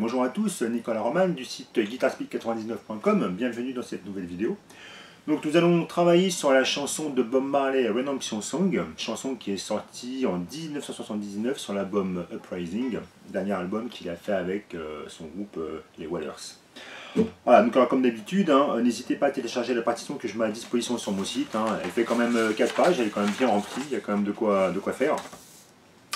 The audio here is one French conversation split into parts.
Bonjour à tous, Nicolas Roman du site guitarspeed99.com, bienvenue dans cette nouvelle vidéo. Donc nous allons travailler sur la chanson de Bob Marley, Redemption Song, chanson qui est sortie en 1979 sur l'album Uprising, dernier album qu'il a fait avec son groupe les Wailers. Voilà, donc comme d'habitude, n'hésitez pas à télécharger la partition que je mets à disposition sur mon site, elle fait quand même 4 pages, elle est quand même bien remplie, il y a quand même de quoi faire.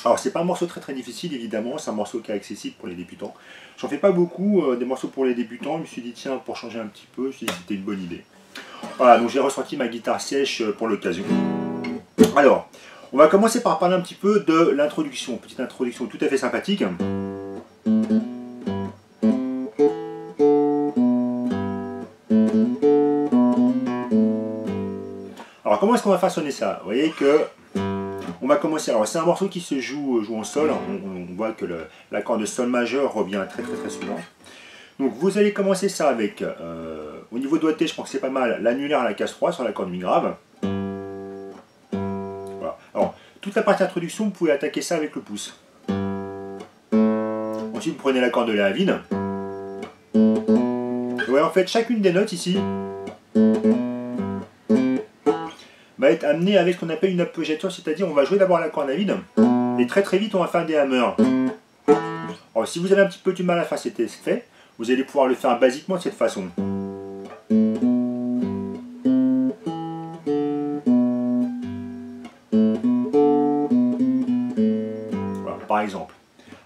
Alors c'est pas un morceau très difficile évidemment, c'est un morceau qui est accessible pour les débutants. J'en fais pas beaucoup des morceaux pour les débutants, je me suis dit tiens pour changer un petit peu, je me suis dit que c'était une bonne idée. Voilà, donc j'ai ressorti ma guitare sèche pour l'occasion. Alors, on va commencer par parler un petit peu de l'introduction, petite introduction tout à fait sympathique. Alors comment est-ce qu'on va faire sonner ça? Vous voyez que on va commencer, alors c'est un morceau qui se joue en sol, on voit que l'accord de sol majeur revient très souvent. Donc vous allez commencer ça avec, au niveau doigté je pense que c'est pas mal, l'annulaire à la case 3 sur l'accord de mi grave. Voilà. Alors toute la partie introduction vous pouvez attaquer ça avec le pouce. Ensuite vous prenez l'accord de la vide. Ouais, en fait chacune des notes ici va être amené avec ce qu'on appelle une appoggiature, c'est-à-dire on va jouer d'abord la corde à vide et très vite on va faire des hammers. Alors si vous avez un petit peu du mal à faire cet effet, vous allez pouvoir le faire basiquement de cette façon. Voilà, par exemple.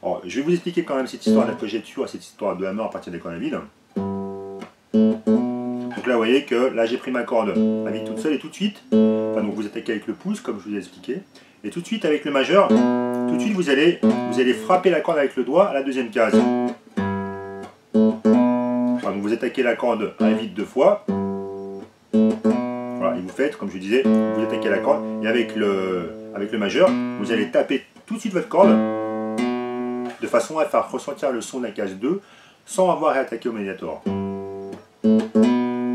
Alors, je vais vous expliquer quand même cette histoire d'appoggiature, cette histoire de hammer à partir des cordes à vide. Donc là vous voyez que là j'ai pris ma corde à vide toute seule et tout de suite, donc vous attaquez avec le pouce comme je vous ai expliqué, et tout de suite avec le majeur, tout de suite vous allez frapper la corde avec le doigt à la deuxième case. Voilà, donc vous attaquez la corde à vide 2 fois, voilà, et vous faites, comme je vous disais, vous attaquez la corde, et avec le majeur, vous allez taper tout de suite votre corde, de façon à faire ressentir le son de la case 2, sans avoir réattaqué au médiator.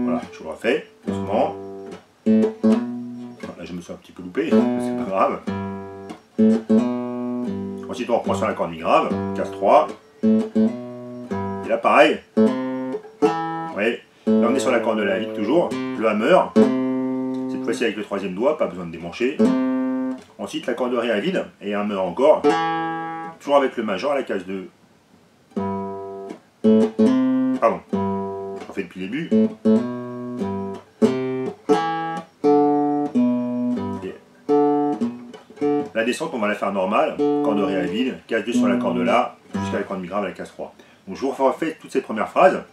Voilà, je vous refais, doucement. Là je me suis un petit peu loupé, c'est pas grave. Ensuite on reprend sur la corde mi grave, case 3. Et là pareil. Vous voyez, là on est sur la corde de la vide toujours, le hammer. Cette fois-ci avec le troisième doigt, pas besoin de démancher. Ensuite la corde de ré à vide et un hammer encore. Toujours avec le majeur à la case 2. Pardon, je refais depuis le début. La descente, on va la faire normale, corde de ré à vide, case 2 sur la corde là, jusqu'à la corde mi grave à la case 3. Donc je vous refais toute cette première phrase.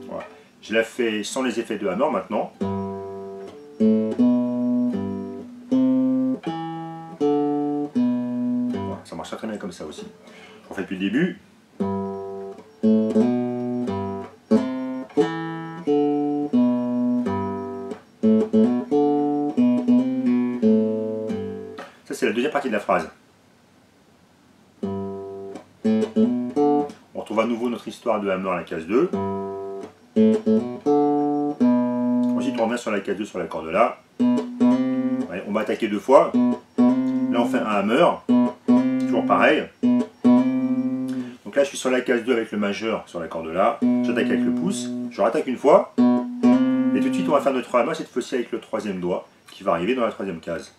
Voilà. Je la fais sans les effets de hammer maintenant. Voilà, ça marche très bien comme ça aussi. Je refais depuis le début. c'est la deuxième partie de la phrase. On retrouve à nouveau notre histoire de hammer à la case 2. Ensuite, on revient sur la case 2 sur la corde là. Ouais, on va attaquer deux fois. Là, on fait un hammer. Toujours pareil. Donc là, je suis sur la case 2 avec le majeur sur la corde là. J'attaque avec le pouce. Je rattaque une fois. Et tout de suite, on va faire notre hammer, cette fois-ci avec le troisième doigt, qui va arriver dans la troisième case.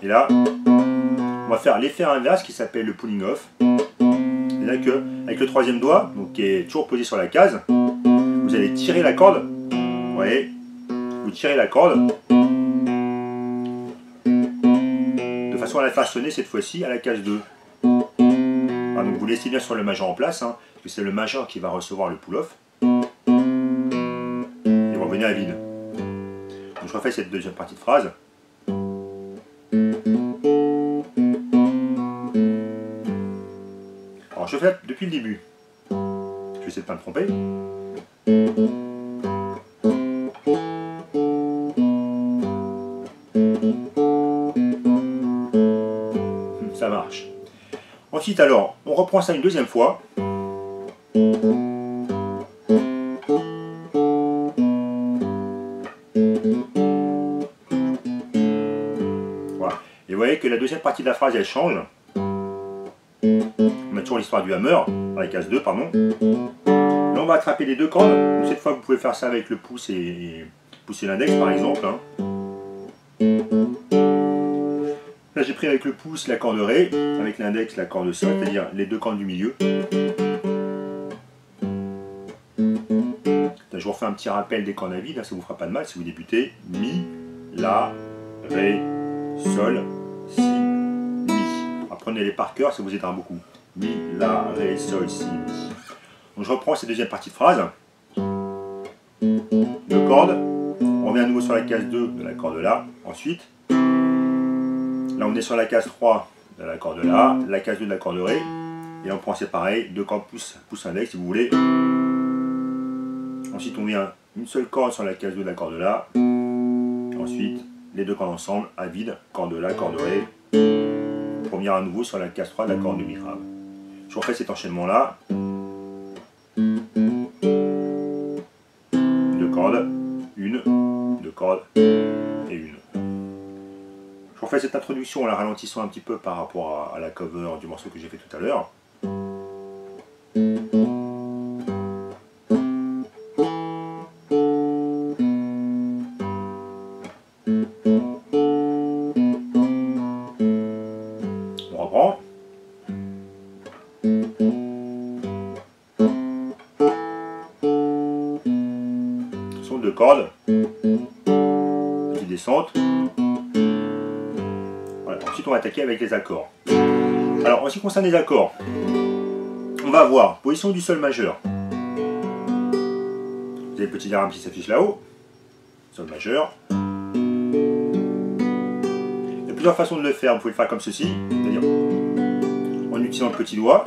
Et là, on va faire l'effet inverse qui s'appelle le pulling off. C'est-à-dire que, avec le troisième doigt, donc qui est toujours posé sur la case, vous allez tirer la corde. Vous voyez, vous tirez la corde de façon à la faire sonner cette fois-ci à la case 2. Alors, donc vous laissez bien sur le majeur en place, hein, parce que c'est le majeur qui va recevoir le pull-off. Et vous revenez à vide. Donc je refais cette deuxième partie de phrase. Alors je fais depuis le début. Je vais essayer de ne pas me tromper. Ça marche. Ensuite alors, on reprend ça une deuxième fois. Voilà. Et vous voyez que la deuxième partie de la phrase, elle change. On a toujours l'histoire du hammer, dans la case 2, pardon. Là, on va attraper les deux cordes. Donc, cette fois, vous pouvez faire ça avec le pouce et pousser l'index, par exemple. Hein. Là, j'ai pris avec le pouce la corde ré, avec l'index la corde sol, c'est-à-dire les deux cordes du milieu. Là, je vous refais un petit rappel des cordes à vide, hein, ça ne vous fera pas de mal si vous débutez. Mi, la, ré, sol, si, mi. Apprenez-les par cœur, ça vous aidera beaucoup. Mi, la, ré, sol, si, mi. Donc je reprends cette deuxième partie de phrase. Deux cordes. On revient à nouveau sur la case 2 de la corde là. Ensuite, là on est sur la case 3 de la corde là, la case 2 de la corde ré. Et on prend c'est pareil, deux cordes pouce index si vous voulez. Ensuite on vient une seule corde sur la case 2 de la corde là. Ensuite les deux cordes ensemble, à vide, corde là, corde ré. Pour venir à nouveau sur la case 3 de la corde de mi grave. Je refais cet enchaînement là. Deux cordes, une, deux cordes et une. Je refais cette introduction en la ralentissant un petit peu par rapport à la cover du morceau que j'ai fait tout à l'heure. On reprend. Ce sont deux cordes. Petite descente. Voilà. Ensuite, on va attaquer avec les accords. Alors, en ce qui concerne les accords, on va voir position du sol majeur. Vous avez le petit diagramme qui s'affiche là-haut. Sol majeur. Il y a plusieurs façons de le faire. Vous pouvez le faire comme ceci, c'est-à-dire en utilisant le petit doigt,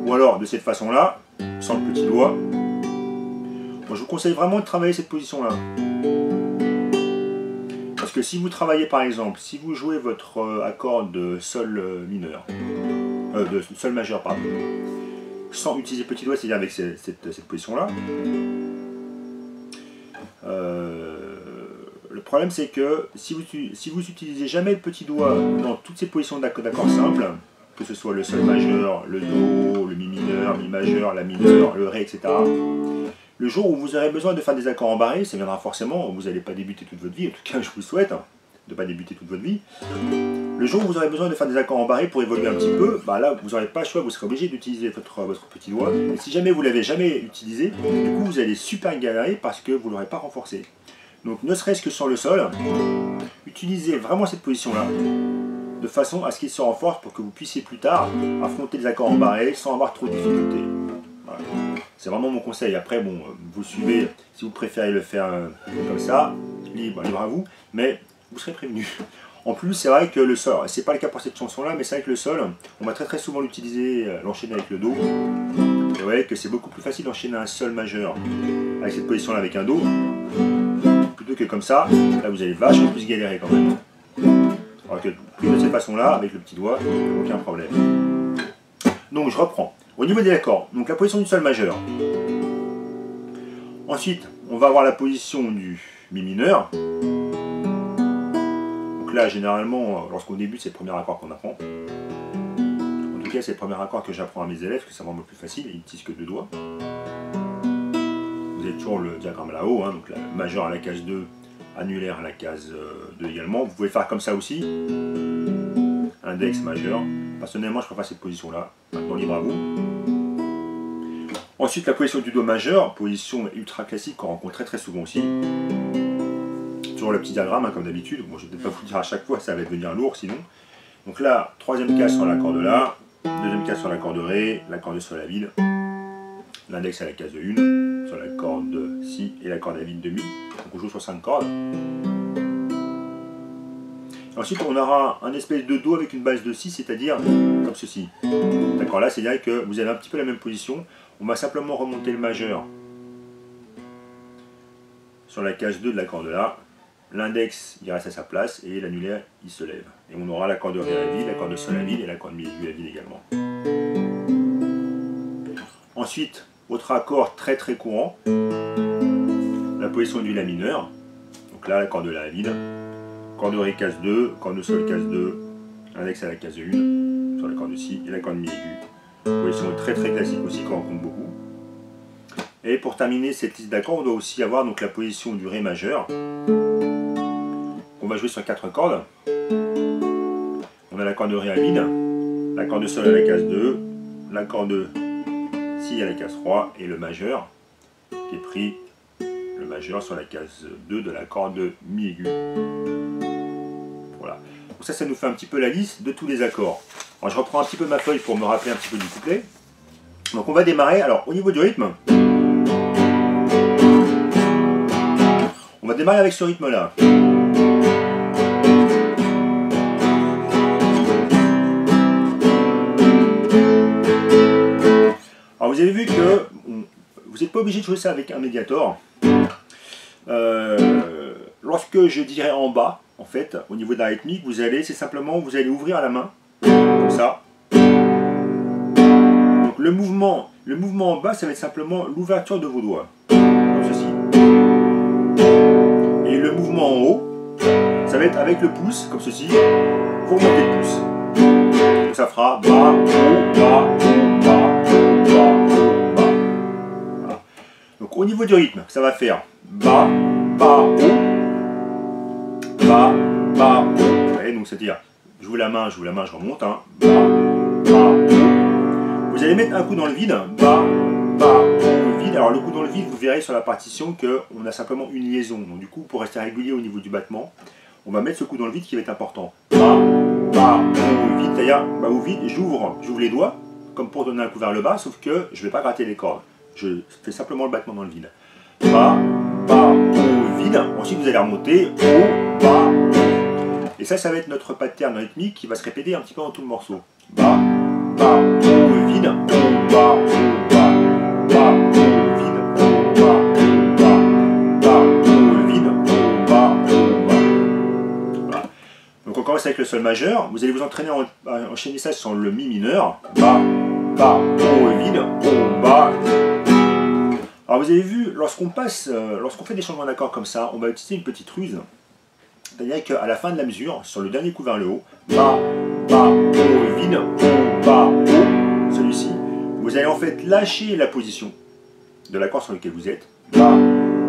ou alors de cette façon-là, sans le petit doigt. Moi, je vous conseille vraiment de travailler cette position-là. Parce que si vous travaillez par exemple, si vous jouez votre accord de sol mineur, de sol majeur, pardon, sans utiliser le petit doigt, c'est-à-dire avec cette position-là, le problème c'est que si vous utilisez jamais le petit doigt dans toutes ces positions d'accords simples, que ce soit le sol majeur, le do, le mi mineur, mi majeur, la mineur, le ré, etc., le jour où vous aurez besoin de faire des accords embarrés, ça viendra forcément, vous n'allez pas débuter toute votre vie, en tout cas je vous souhaite de ne pas débuter toute votre vie. Le jour où vous aurez besoin de faire des accords embarrés pour évoluer un petit peu, bah là vous n'aurez pas le choix, vous serez obligé d'utiliser votre petit doigt. Et si jamais vous ne l'avez jamais utilisé, du coup vous allez super galérer parce que vous ne l'aurez pas renforcé. Donc ne serait-ce que sur le sol, utilisez vraiment cette position-là, de façon à ce qu'il se renforce pour que vous puissiez plus tard affronter les accords embarrés sans avoir trop de difficultés. Voilà. C'est vraiment mon conseil. Après, bon, vous suivez, si vous préférez le faire comme ça, libre à vous, mais vous serez prévenu. En plus, c'est vrai que le sol, c'est pas le cas pour cette chanson-là, mais c'est vrai que le sol, on va très souvent l'utiliser, l'enchaîner avec le do. Et vous voyez que c'est beaucoup plus facile d'enchaîner un sol majeur avec cette position-là avec un do, plutôt que comme ça. Là, vous allez vachement plus galérer quand même. Alors que pris de cette façon-là, avec le petit doigt, aucun problème. Donc je reprends. Au niveau des accords, donc la position du sol majeur. Ensuite, on va avoir la position du mi mineur. Donc là, généralement, lorsqu'on débute, c'est le premier accord qu'on apprend. En tout cas, c'est le premier accord que j'apprends à mes élèves, parce que c'est vraiment le plus facile, ils n'utilisent que 2 doigts. Vous avez toujours le diagramme là-haut, hein, donc la majeur à la case 2, annulaire à la case 2 également. Vous pouvez faire comme ça aussi. Index majeur. Personnellement, je préfère cette position-là. Maintenant, libre à vous. Ensuite, la position du do majeur, position ultra classique qu'on rencontre très souvent aussi. Toujours le petit diagramme, hein, comme d'habitude. Bon, je ne vais peut-être pas vous le dire à chaque fois, ça va devenir lourd sinon. Donc là, troisième case sur l'accord de La, deuxième case sur l'accord de Ré, l'accord de Sol à vide, l'index à la case de 1, sur l'accord de Si et l'accord de vide de Mi. Donc on joue sur 5 cordes. Ensuite, on aura un espèce de Do avec une base de Si, c'est-à-dire comme ceci. D'accord, là, c'est-à-dire que vous avez un petit peu la même position. On va simplement remonter le majeur sur la case 2 de l'accord de La. L'index, il reste à sa place et l'annulaire, il se lève. Et on aura l'accord de Ré à vide, l'accord de Sol à vide et l'accord de Mi aigu à vide également. Ensuite, autre accord très courant, la position du La mineur. Donc là, l'accord de La à vide. Accord de Ré case 2, accord de Sol case 2, index à la case 1, sur l'accord de Si et l'accord de Mi aigu. Position très classique aussi qu'on rencontre beaucoup. Et pour terminer cette liste d'accords, on doit aussi avoir donc la position du Ré majeur. On va jouer sur 4 cordes. On a l'accord de Ré à vide, l'accord de Sol à la case 2, l'accord de Si à la case 3 et le majeur qui est pris, le majeur sur la case 2 de l'accord de Mi aigu. Voilà. Donc ça nous fait un petit peu la liste de tous les accords. Alors je reprends un petit peu ma feuille pour me rappeler un petit peu du couplet. Donc on va démarrer. Alors au niveau du rythme, on va démarrer avec ce rythme-là. Alors vous avez vu que vous n'êtes pas obligé de jouer ça avec un médiator. Lorsque je dirai en bas, en fait, au niveau de la rythmique, vous allez ouvrir la main, comme ça. Donc le mouvement en bas, ça va être simplement l'ouverture de vos doigts, comme ceci. Et le mouvement en haut, ça va être avec le pouce, comme ceci. Vous remontez le pouce. Donc ça fera bas, haut, bas, haut, bas, haut, bas, haut, bas. Voilà. Donc au niveau du rythme, ça va faire bas, bas, haut, bas, bas, haut. Vous voyez, donc c'est-à-dire, je vous la main, je remonte, hein. Bas, bas, haut. Vous allez mettre un coup dans le vide, bas, bas, haut, vide. Alors le coup dans le vide, vous verrez sur la partition qu'on a simplement une liaison. Donc du coup, pour rester régulier au niveau du battement, on va mettre ce coup dans le vide qui va être important. Bas, bas, haut, vide. C'est-à-dire, bas ou vide, j'ouvre les doigts, comme pour donner un coup vers le bas, sauf que je ne vais pas gratter les cordes. Je fais simplement le battement dans le vide. Bas, bas, haut, vide. Ensuite, vous allez remonter, haut, bas, haut. Et ça va être notre pattern rythmique qui va se répéter un petit peu dans tout le morceau. Bas, bas, haut, vide, haut, bas, haut, bas, bas, haut, vide, haut, bas, bas, bas, haut, vide, haut, bas, haut, bas. Voilà. Donc on commence avec le Sol majeur. Vous allez vous entraîner à enchaîner ça sur le Mi mineur. Bas, bas, haut, vide, haut, bas. Alors vous avez vu, lorsqu'on fait des changements d'accords comme ça, on va utiliser une petite ruse. C'est-à-dire qu'à la fin de la mesure, sur le dernier coup vers le haut, bas, bas, haut, vide, haut, bas, haut, celui-ci, vous allez en fait lâcher la position de l'accord sur lequel vous êtes. Bas,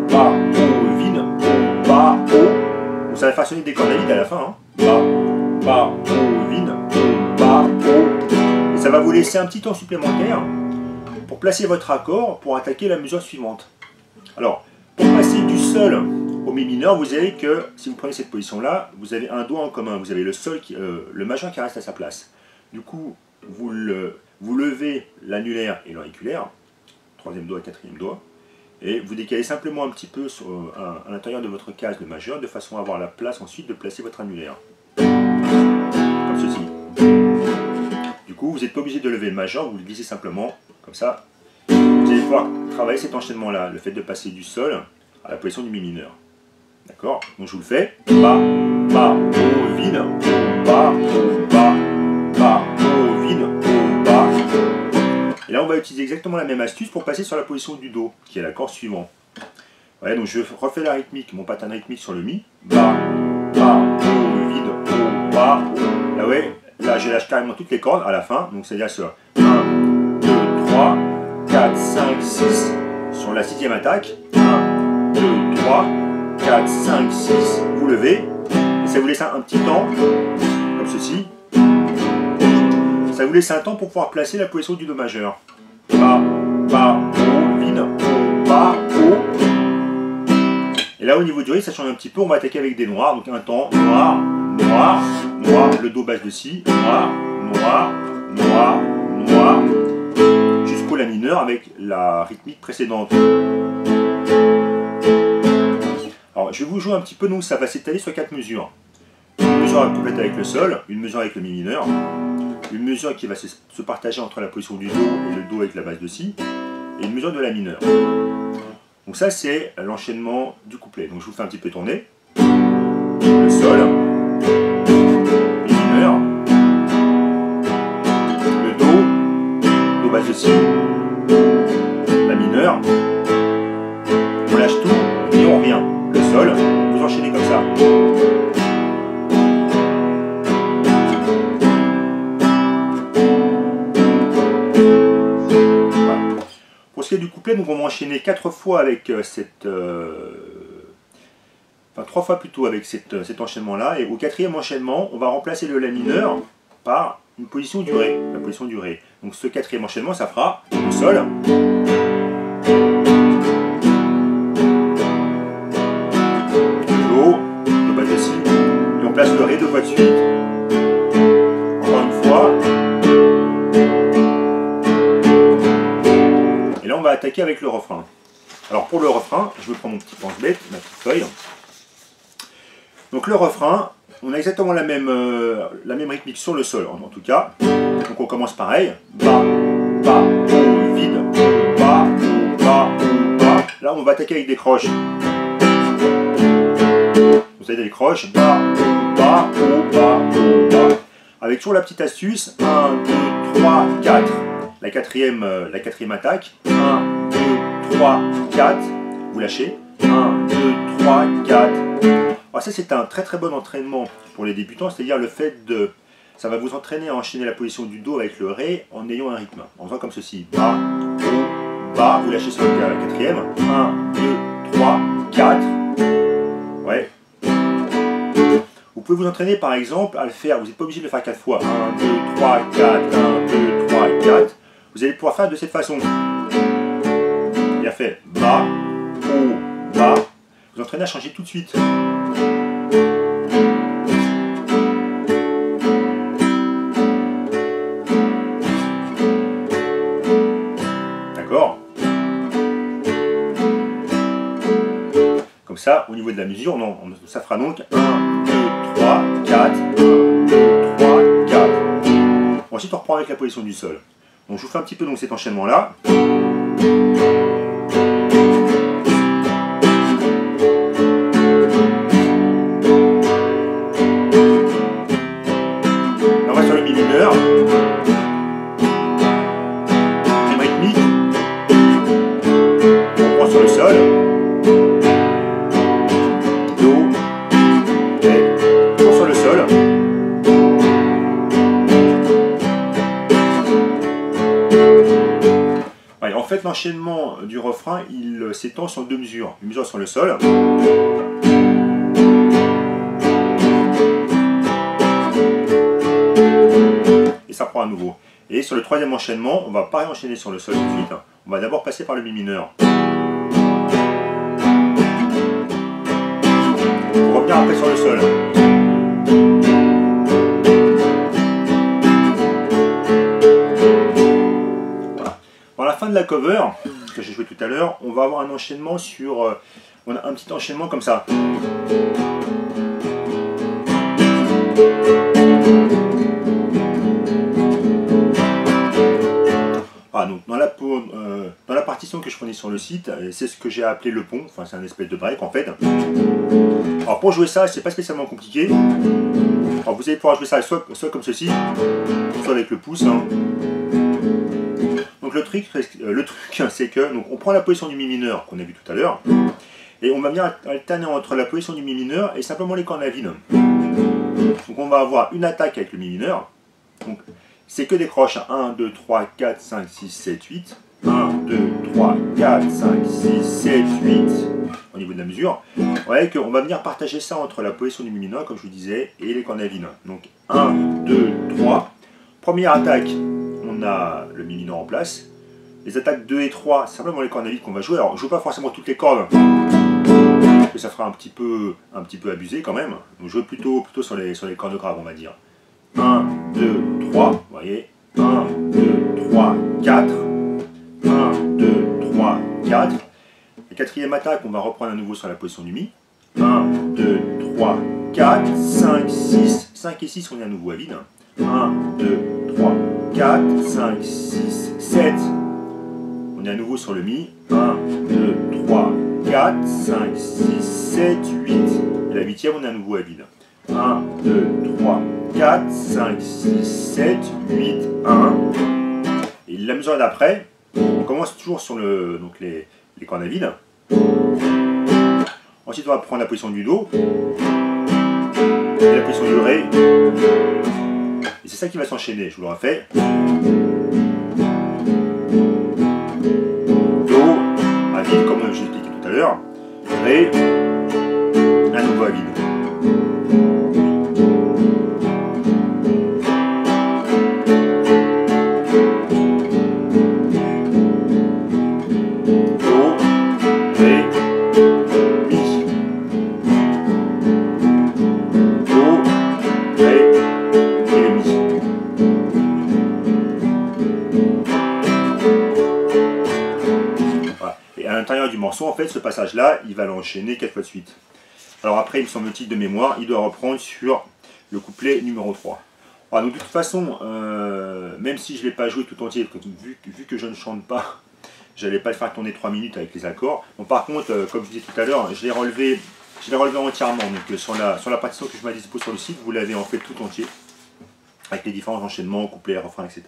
bas, haut, vide, haut, bas, haut. Donc ça va faire sonner des cordes à vide à la fin. Hein. Bas, bas, haut, vide, haut, bas, haut. Et ça va vous laisser un petit temps supplémentaire pour placer votre accord pour attaquer la mesure suivante. Alors, pour passer du Sol au Mi mineur, vous avez que, si vous prenez cette position-là, vous avez un doigt en commun. Vous avez le Sol, le majeur qui reste à sa place. Du coup, vous levez l'annulaire et l'auriculaire, troisième doigt et quatrième doigt, et vous décalez simplement un petit peu à l'intérieur de votre case de majeur, de façon à avoir la place ensuite de placer votre annulaire. Comme ceci. Du coup, vous n'êtes pas obligé de lever le majeur, vous le glissez simplement, comme ça. Vous allez pouvoir travailler cet enchaînement-là, le fait de passer du Sol à la position du Mi mineur. D'accord? Donc je vous le fais. Bas, bas, haut, vide, utiliser exactement la même astuce pour passer sur la position du Do, qui est l'accord suivant. Ouais, donc je refais la rythmique, mon pattern rythmique sur le Mi. Ba, ba, Do, vide, O, Ba, O. Là, ouais, là je lâche carrément toutes les cordes à la fin, donc c'est-à-dire sur 1, 2, 3, 4, 5, 6 sur la 6e attaque. 1, 2, 3, 4, 5, 6, vous levez, et ça vous laisse un petit temps, comme ceci. Ça vous laisse un temps pour pouvoir placer la position du Do majeur. Ba, Ba, O, vide, O, Ba, O. Et là au niveau du rythme ça change un petit peu, on va attaquer avec des noirs, donc un temps, noir, noir, noir, le Do basse de Si, noir, noir, noir, noir, jusqu'au La mineur avec la rythmique précédente. Alors je vais vous jouer un petit peu, donc ça va s'étaler sur 4 mesures. Une mesure à compléter avec le Sol, une mesure avec le Mi mineur, une mesure qui va se partager entre la position du Do et le Do avec la basse de Si, et une mesure de La mineur. Donc ça c'est l'enchaînement du couplet. Donc je vous fais un petit peu tourner. Le Sol, Mi mineur, le Do basse de Si, La mineur, on lâche tout et on revient. Le Sol, vous enchaînez comme ça. Pour ce qui est du couplet, donc on va enchaîner 4 fois avec enfin 3 fois plutôt avec cet enchaînement-là. Et au 4e enchaînement, on va remplacer le La mineur par une position du Ré, la position du Ré. Donc ce 4e enchaînement, ça fera le Sol, Do, Do basse de Si, et on place le Ré 2 fois de suite. Encore une fois. Et là on va attaquer avec le refrain. Alors pour le refrain, je vais prendre mon petit pense-bête, ma petite feuille. Donc le refrain, on a exactement la même rythmique sur le Sol en tout cas. Donc on commence pareil. Ba, Ba, O, vide, Ba, O, Ba, O, Ba. Là on va attaquer avec des croches. Vous avez des croches. Ba, O, Ba, O, Ba, O, Ba. Avec toujours la petite astuce. 1, 2, 3, 4. La quatrième attaque. 1, 2, 3, 4. Vous lâchez. 1, 2, 3, 4. Alors ça c'est un très très bon entraînement pour les débutants, c'est-à-dire le fait de... Ça va vous entraîner à enchaîner la position du Do avec le Ré en ayant un rythme. En faisant comme ceci. Ba, O, Ba, vous lâchez sur la quatrième. 1, 2, 3, 4. Ouais. Vous pouvez vous entraîner par exemple à le faire, vous n'êtes pas obligé de le faire 4 fois. 1, 2, 3, 4, 1, 2, 3, 4. Vous allez pouvoir faire de cette façon. Bien fait. Ba, O, Ba. Vous entraînez à changer tout de suite. D'accord? Comme ça, au niveau de la mesure, ça fera donc 1, 2, 3, 4, 1, 2, 3, 4. Ensuite, on reprend avec la position du Sol. Donc je vous fais un petit peu donc, cet enchaînement-là. On va sur le Mi mineur. Même rythmique. On prend sur le Sol. Do. Et on prend sur le Sol. En fait, l'enchaînement du refrain, il s'étend sur 2 mesures. Une mesure sur le Sol. Et ça prend à nouveau. Et sur le 3e enchaînement, on ne va pas réenchaîner sur le Sol tout de suite. On va d'abord passer par le Mi mineur. Pour revenir après sur le Sol. Dans la fin de la cover, que j'ai joué tout à l'heure, on va avoir un enchaînement sur... on a un petit enchaînement comme ça. Ah, donc, dans la partition que je prenais sur le site, c'est ce que j'ai appelé le pont, enfin c'est un espèce de break en fait. Alors pour jouer ça, c'est pas spécialement compliqué. Alors vous allez pouvoir jouer ça soit comme ceci, soit avec le pouce. Hein. Donc le truc c'est que donc, on prend la position du Mi mineur qu'on a vu tout à l'heure, et on va venir alterner entre la position du Mi mineur et simplement les cordes à vide. Donc on va avoir une attaque avec le Mi mineur. Donc c'est que des croches à 1, 2, 3, 4, 5, 6, 7, 8. 1, 2, 3, 4, 5, 6, 7, 8 au niveau de la mesure. Vous voyez qu'on va venir partager ça entre la position du Mi mineur, comme je vous disais, et les cordes à vide. Donc 1, 2, 3. Première attaque, on a le Mi mineur en place. Les attaques 2 et 3, c'est simplement les cordes à vide qu'on va jouer. Alors je ne joue pas forcément toutes les cordes, parce que ça fera un petit peu abusé quand même. Donc je joue plutôt sur les cordes graves, on va dire. 1, 2, 3, vous voyez. 1, 2, 3, 4. 1, 2, 3, 4. La quatrième attaque, on va reprendre à nouveau sur la position du Mi. 1, 2, 3, 4, 5, 6. 5 et 6, on est à nouveau à vide. 1, 2, 3, 4, 5, 6, 7. On est à nouveau sur le Mi. 1, 2, 3, 4, 5, 6, 7, 8. Et la huitième, on est à nouveau à vide. 1, 2, 3, 4, 5, 6, 7, 8, 1. Et la mesure d'après, on commence toujours sur les cordes à vide. Ensuite, on va prendre la position du Do et la position du Ré. Et c'est ça qui va s'enchaîner. Je vous le refais. Do à vide, comme je l'ai expliqué tout à l'heure. Ré, à nouveau à vide. À l'intérieur du morceau, en fait, ce passage-là, il va l'enchaîner 4 fois de suite. Alors après, il me semble-t-il de mémoire, il doit reprendre sur le couplet numéro 3. Alors, donc, de toute façon, même si je ne l'ai pas joué tout entier, vu que je ne chante pas, je n'allais pas le faire tourner 3 minutes avec les accords. Bon, par contre, comme je disais tout à l'heure, je l'ai relevé entièrement. Donc sur la partition que je mets à dispo sur le site, vous l'avez en fait tout entier, avec les différents enchaînements, couplets, refrains, etc.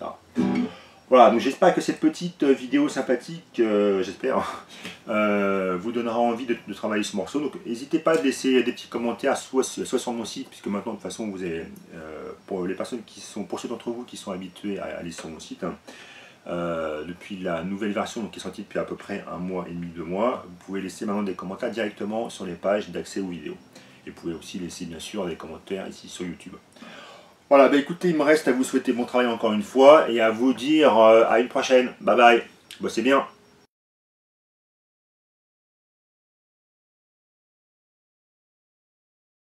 Voilà, donc j'espère que cette petite vidéo sympathique, vous donnera envie de travailler ce morceau. Donc n'hésitez pas à laisser des petits commentaires, soit sur mon site, puisque maintenant de toute façon vous avez, pour les personnes pour ceux d'entre vous qui sont habitués à aller sur mon site, depuis la nouvelle version qui est sortie depuis à peu près 1 mois et demi, 2 mois, vous pouvez laisser maintenant des commentaires directement sur les pages d'accès aux vidéos. Et vous pouvez aussi laisser bien sûr des commentaires ici sur YouTube. Voilà, bah écoutez, il me reste à vous souhaiter bon travail encore une fois et à vous dire à une prochaine. Bye bye. Bossez bien.